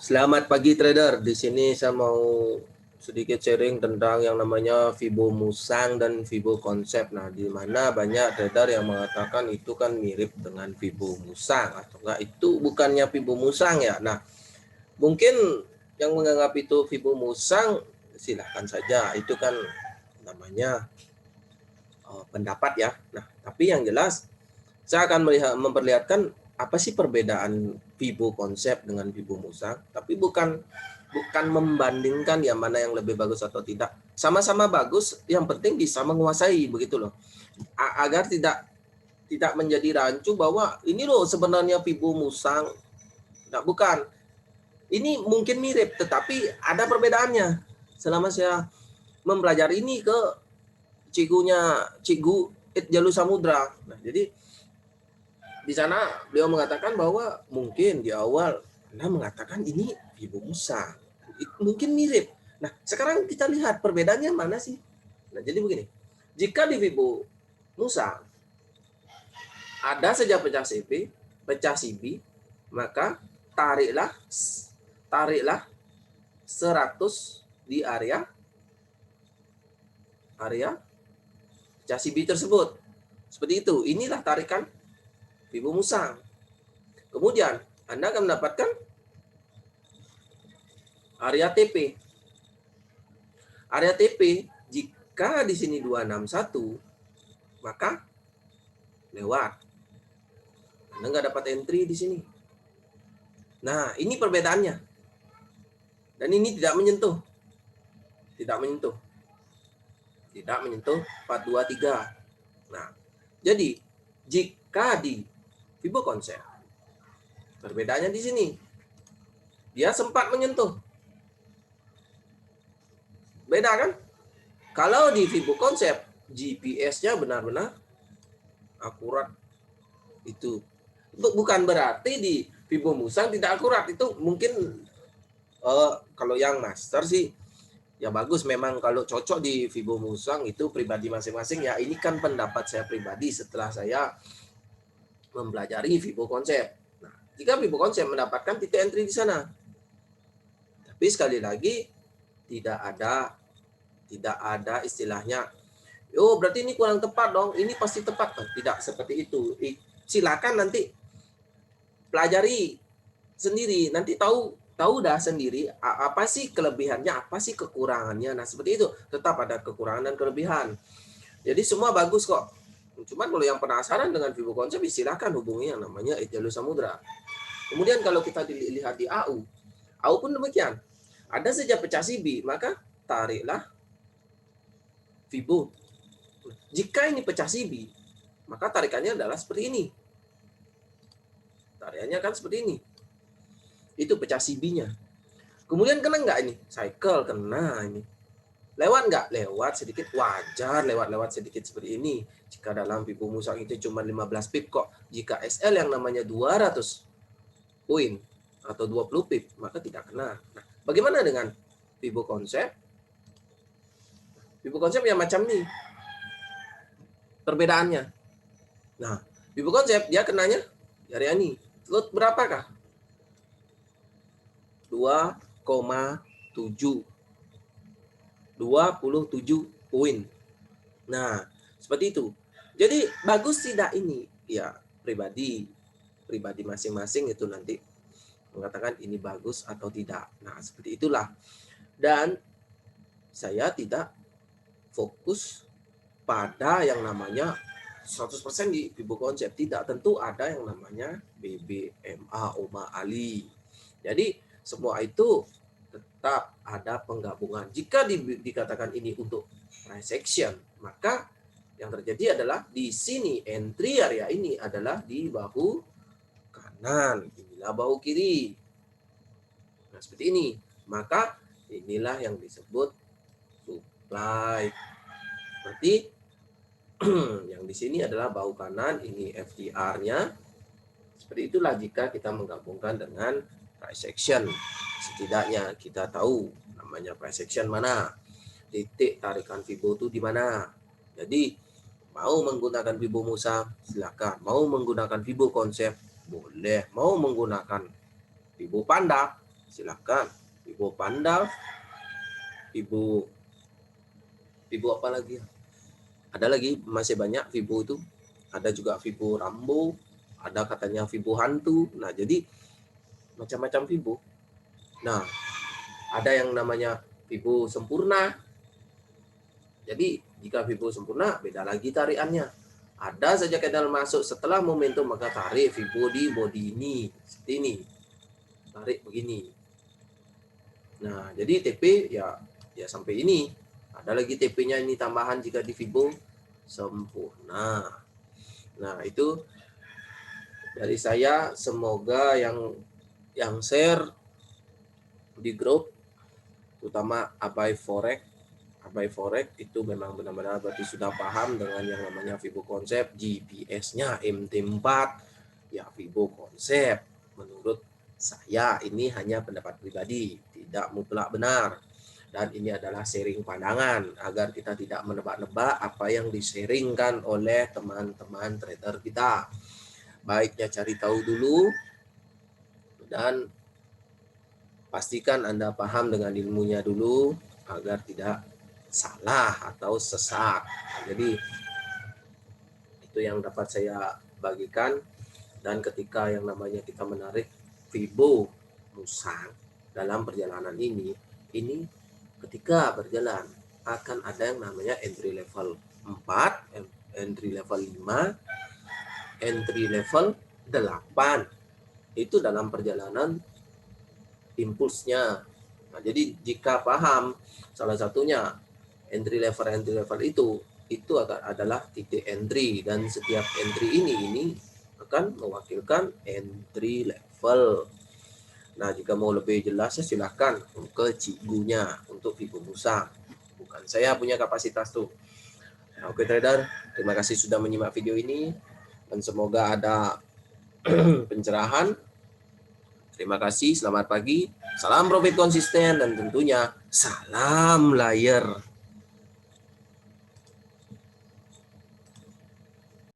Selamat pagi trader. Di sini saya mau sedikit sharing tentang yang namanya Fibo Musang dan Fibo Konsep. Nah, di mana banyak trader yang mengatakan itu kan mirip dengan Fibo Musang atau enggak itu bukannya Fibo Musang ya. Nah, mungkin yang menganggap itu Fibo Musang silahkan saja. Itu kan namanya pendapat ya. Nah, tapi yang jelas saya akan memperlihatkan apa sih perbedaan Vibo konsep dengan Vibo Musang, tapi bukan membandingkan yang mana yang lebih bagus atau tidak. Sama-sama bagus, yang penting bisa menguasai begitu loh. Agar tidak menjadi rancu bahwa ini loh sebenarnya Vibo Musang. Nah, bukan. Ini mungkin mirip tetapi ada perbedaannya. Selama saya mempelajari ini ke Cigu Jalu Samudra. Nah, jadi di sana beliau mengatakan bahwa mungkin di awal Anda mengatakan ini Vibo Musang. Mungkin mirip. Nah, sekarang kita lihat perbedaannya mana sih? Nah, jadi begini. Jika di Vibo Musang ada saja pecah CB, maka tariklah 100 di area pecah CB tersebut. Seperti itu. Inilah tarikan Vibo Musang. Kemudian Anda akan mendapatkan area TP. Area TP jika di sini 261 maka lewat. Anda nggak dapat entry di sini. Nah, ini perbedaannya. Dan ini tidak menyentuh. Tidak menyentuh 423. Nah, jadi jika di Vibo konsep perbedaannya di sini. Dia sempat menyentuh. Beda kan? Kalau di Vibo konsep GPS-nya benar-benar akurat. Itu bukan berarti di Vibo Musang tidak akurat. Itu mungkin kalau yang master sih ya bagus, memang kalau cocok di Vibo Musang itu pribadi masing-masing ya. Ini kan pendapat saya pribadi setelah saya mempelajari Vibo konsep. Nah, jika Vibo konsep mendapatkan titik entry di sana. Tapi sekali lagi tidak ada istilahnya, oh berarti ini kurang tepat dong, ini pasti tepat. Tidak seperti itu. Silakan nanti pelajari sendiri, nanti tahu dah sendiri apa sih kelebihannya, apa sih kekurangannya. Nah, seperti itu. Tetap ada kekurangan dan kelebihan. Jadi semua bagus kok. Cuman kalau yang penasaran dengan Vibo konsep, silakan hubungi yang namanya Jalu Samudra. Kemudian kalau kita dilihat di AU pun demikian. Ada saja pecah CB, maka tariklah Vibo. Jika ini pecah CB, maka tarikannya adalah seperti ini. Tarikannya kan seperti ini. Itu pecah CB-nya. Kemudian kena nggak ini? Cycle kena ini. Lewat nggak? Lewat sedikit, wajar lewat sedikit seperti ini. Jika dalam Vibo Musang itu cuma 15 pip kok. Jika SL yang namanya 200 poin atau 20 pip, maka tidak kena. Nah, bagaimana dengan Vibo konsep? Vibo konsep yang macam ini perbedaannya. Nah, Vibo konsep dia kenanya di area ini. Lot berapakah? 2,7 27 poin. Nah, seperti itu. Jadi bagus tidak ini? Ya, pribadi masing-masing itu nanti mengatakan ini bagus atau tidak. Nah, seperti itulah. Dan saya tidak fokus pada yang namanya 100% di Vibo konsep. Tidak, tentu ada yang namanya BBMA, OMA, Ali. Jadi semua itu tetap ada penggabungan. Jika dikatakan ini untuk price action, maka yang terjadi adalah di sini entry area ini adalah di bahu kanan, inilah bahu kiri. Nah, seperti ini. Maka inilah yang disebut supply. Berarti yang di sini adalah bahu kanan, ini FTR-nya. Seperti itulah jika kita menggabungkan dengan price action. Setidaknya kita tahu namanya price action mana, titik tarikan Vibo itu di mana. Jadi mau menggunakan Vibo Musang silakan, mau menggunakan Vibo konsep boleh, mau menggunakan Vibo Panda silakan. Fibo Panda, Fibo apa lagi? Ada lagi, masih banyak Fibo itu. Ada juga Fibo Rambo, ada katanya Fibo hantu. Nah, jadi macam-macam Fibo. Nah, ada yang namanya Fibo sempurna. Jadi, jika Fibo sempurna, beda lagi tariannya. Ada saja kedal masuk setelah momentum, maka tarik Fibo di body ini. Seperti ini. Tarik begini. Nah, jadi TP ya sampai ini. Ada lagi TP-nya ini tambahan jika di Fibo sempurna. Nah, itu dari saya. Semoga yang share di grup, terutama Abai Forex itu memang benar-benar berarti sudah paham dengan yang namanya Fibo konsep, GPS-nya MT4, ya Fibo konsep. Menurut saya ini hanya pendapat pribadi, tidak mutlak benar. Dan ini adalah sharing pandangan agar kita tidak menebak-nebak apa yang di-sharingkan oleh teman-teman trader kita. Baiknya cari tahu dulu dan pastikan Anda paham dengan ilmunya dulu agar tidak salah atau sesat. Jadi itu yang dapat saya bagikan. Dan ketika yang namanya kita menarik Fibo musang dalam perjalanan ini ketika berjalan akan ada yang namanya entry level 4, entry level 5, entry level 8. Itu dalam perjalanan impulsnya. Nah, jadi jika paham salah satunya entry level itu adalah titik entry, dan setiap entry ini akan mewakilkan entry level. Nah, jika mau lebih jelasnya silahkan ke Cigunya untuk Fibo musang. Bukan saya punya kapasitas tuh. Nah, oke trader, terima kasih sudah menyimak video ini dan semoga ada pencerahan. Terima kasih, selamat pagi, salam profit konsisten dan tentunya salam layar.